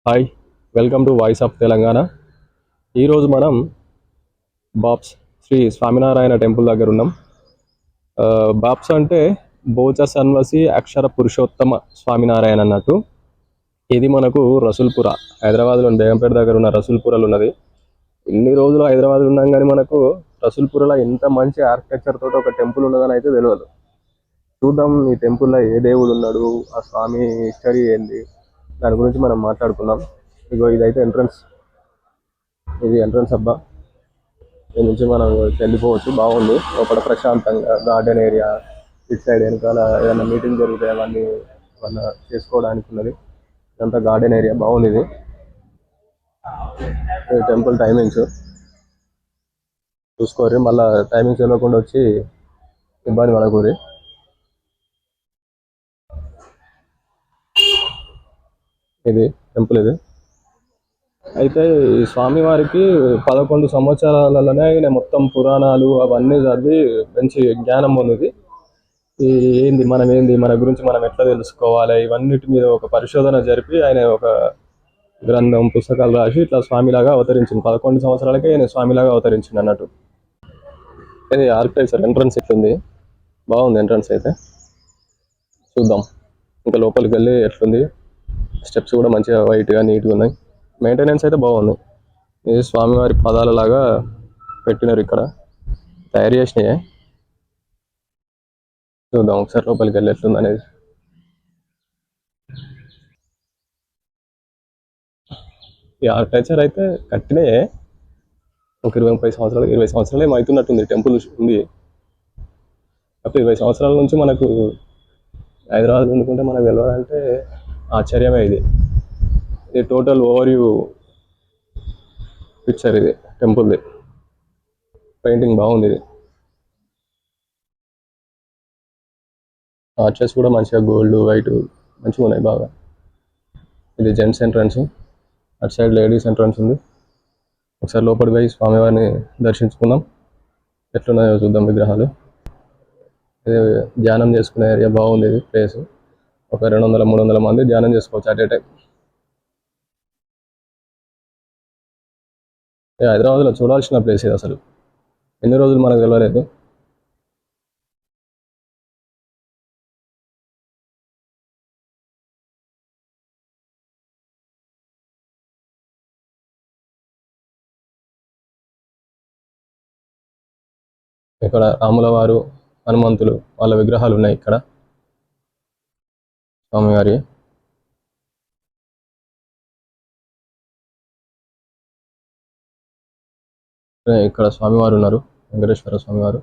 Hi, welcome to voice of Telangana. ఈరోజు మనం BAPS Shri Swaminarayan temple దగ్గర ఉన్నాం. బాప్స్ అంటే బోచ సన్వసి అక్షర పురుషోత్తమ స్వామినారాయణ అన్నట్టు. ఇది మనకు రసూల్పుర, హైదరాబాద్లోని బేగంపేట దగ్గర ఉన్న రసూల్పురలో ఉన్నది. ఇన్ని రోజులు హైదరాబాద్లో ఉన్నాం కానీ మనకు రసూల్పురలో ఎంత మంచి ఆర్కిటెక్చర్ తోటి ఒక టెంపుల్ ఉన్నదని అయితే తెలియదు. చూద్దాం ఈ టెంపుల్లో ఏ దేవుడు ఉన్నాడు, ఆ స్వామి హిస్టరీ ఏంది, దాని గురించి మనం మాట్లాడుకుందాం. ఇగో ఇదైతే ఎంట్రన్స్, ఇది ఎంట్రన్స్ అబ్బా. దీని నుంచి మనం వెళ్ళిపోవచ్చు. బాగుంది, లోపల ప్రశాంతంగా గార్డెన్ ఏరియా, ఇటు సైడ్ వెనకాల ఏదైనా మీటింగ్ జరిగితే అవన్నీ ఏమన్నా చేసుకోవడానికి ఉన్నది. ఇదంతా గార్డెన్ ఏరియా, బాగుంది. ఇది టెంపుల్ టైమింగ్స్ చూసుకోరు, మళ్ళీ టైమింగ్స్ వెళ్ళకుండా వచ్చి ఇబ్బంది పడకూరి. ఇది టెంపుల్. ఇది అయితే ఈ స్వామివారికి 11 సంవత్సరాలలోనే ఆయన మొత్తం పురాణాలు అవన్నీ చదివి మంచి జ్ఞానం పొందింది. ఈ ఏంది మనం ఏంది, మన గురించి మనం ఎట్లా తెలుసుకోవాలి, ఇవన్నిటి మీద ఒక పరిశోధన జరిపి ఆయన ఒక గ్రంథం పుస్తకాలు రాసి ఇట్లా స్వామిలాగా అవతరించింది. 11 సంవత్సరాలకే ఆయన స్వామిలాగా అవతరించింది అన్నట్టు. ఇది ఆర్కిటెక్చర్ ఎంట్రన్స్ ఎట్లుంది, బాగుంది ఎంట్రన్స్ అయితే. చూద్దాం ఇంకా లోపలికి వెళ్ళి ఎట్లుంది. స్టెప్స్ కూడా మంచిగా వైట్గా నీట్గా ఉన్నాయి. మెయింటెనెన్స్ అయితే బాగుంది. ఇది స్వామివారి పాదాల లాగా పెట్టినారు, ఇక్కడ తయారు చేసినాయే. చూద్దాం ఒకసారి లోపలికి వెళ్ళి ఎట్లుంది అనేది. ఈ ఆర్కిటెక్చర్ అయితే కట్టినాయే ఒక 20 సంవత్సరాలు ఏమో అవుతున్నట్టుంది. టెంపుల్ ఉంది అప్పుడు 20 సంవత్సరాల నుంచి మనకు హైదరాబాద్ ఉండుకుంటే మనకు వెళ్ళాలంటే ఆశ్చర్యమే. ఇది టోటల్ ఓవర్ వ్యూ పిక్చర్, ఇది టెంపుల్ది. పెయింటింగ్ బాగుంది. ఇది ఆర్చెస్ కూడా మంచిగా గోల్డ్ వైట్ మంచిగా ఉన్నాయి బాగా. ఇది జెంట్స్ ఎంట్రన్స్, అటు సైడ్ లేడీస్ ఎంట్రన్స్ ఉంది. ఒకసారి లోపలికి పోయి స్వామివారిని దర్శించుకుందాం, ఎట్లున్నాయో చూద్దాం విగ్రహాలు. ఇది ధ్యానం చేసుకునే ఏరియా, బాగుంది ఇది ప్లేస్. ఒక 200-300 మంది ధ్యానం చేసుకోవచ్చు అట్ ఏ టైం. హైదరాబాద్లో చూడాల్సిన ప్లేస్ ఇది. అసలు ఎన్ని రోజులు మనకు తెలియలేదు. ఇక్కడ రాముల వారు, హనుమంతులు వాళ్ళ విగ్రహాలు ఉన్నాయి ఇక్కడ స్వామివారి. ఇక్కడ స్వామివారు ఉన్నారు, వెంకటేశ్వర స్వామివారు.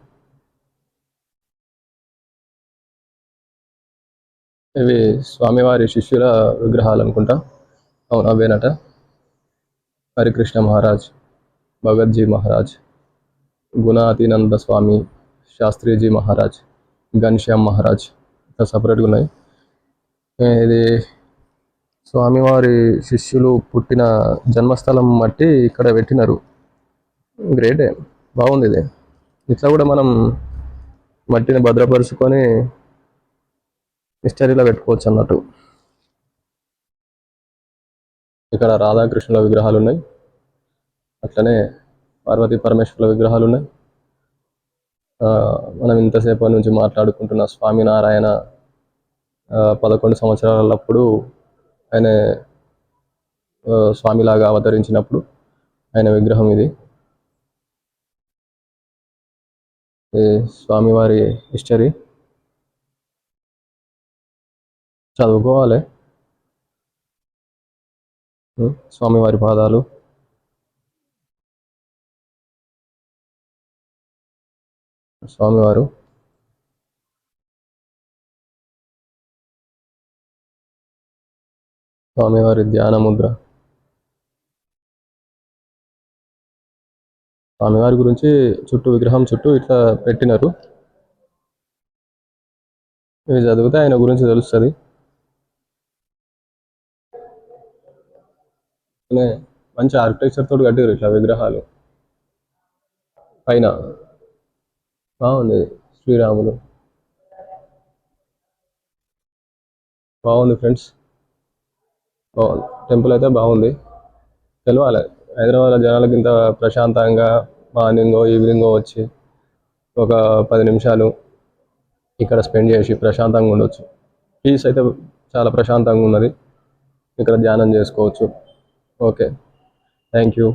ఇవి స్వామివారి శిష్యుల విగ్రహాలు అనుకుంటా. అవును, అవేనట. హరికృష్ణ మహారాజ్, భగత్జీ మహారాజ్, గుణాతీనంద స్వామి, శాస్త్రీజీ మహారాజ్, ఘన్శ్యామ్ మహారాజ్ ఇంకా సపరేట్గా ఉన్నాయి. ఇది స్వామివారి శిష్యులు పుట్టిన జన్మస్థలం మట్టి ఇక్కడ పెట్టినారు. గ్రేటే, బాగుంది ఇది. ఇట్లా కూడా మనం మట్టిని భద్రపరుచుకొని హిస్టరీలో పెట్టుకోవచ్చు అన్నట్టు. ఇక్కడ రాధాకృష్ణుల విగ్రహాలు ఉన్నాయి, అట్లనే పార్వతీ పరమేశ్వరుల విగ్రహాలు ఉన్నాయి. మనం ఇంతసేపు నుంచి మాట్లాడుకుంటున్న స్వామినారాయణ 11 సంవత్సరాలప్పుడు ఆయన స్వామిలాగా అవతరించినప్పుడు ఆయన విగ్రహం ఇది. స్వామివారి హిస్టరీ చదువుకోవాలి. స్వామివారి పాదాలు, స్వామివారు స్వామివారి ధ్యాన ముద్ర. స్వామివారి గురించి చుట్టూ విగ్రహం చుట్టూ ఇట్లా పెట్టినారు. ఇవి చదివితే ఆయన గురించి తెలుస్తుంది. మంచి ఆర్కిటెక్చర్ తోటి కట్టారు ఇట్లా విగ్రహాలు. పైన బాగుంది, శ్రీరాములు బాగుంది ఫ్రెండ్స్. బాగుంది, టెంపుల్ అయితే బాగుంది. తెలవాలి హైదరాబాద్ జనాలకి ఇంత ప్రశాంతంగా మార్నింగో ఈవినింగో వచ్చి ఒక 10 నిమిషాలు ఇక్కడ స్పెండ్ చేసి ప్రశాంతంగా ఉండొచ్చు. పీస్ అయితే చాలా ప్రశాంతంగా ఉన్నది. ఇక్కడ ధ్యానం చేసుకోవచ్చు. Okay, thank you.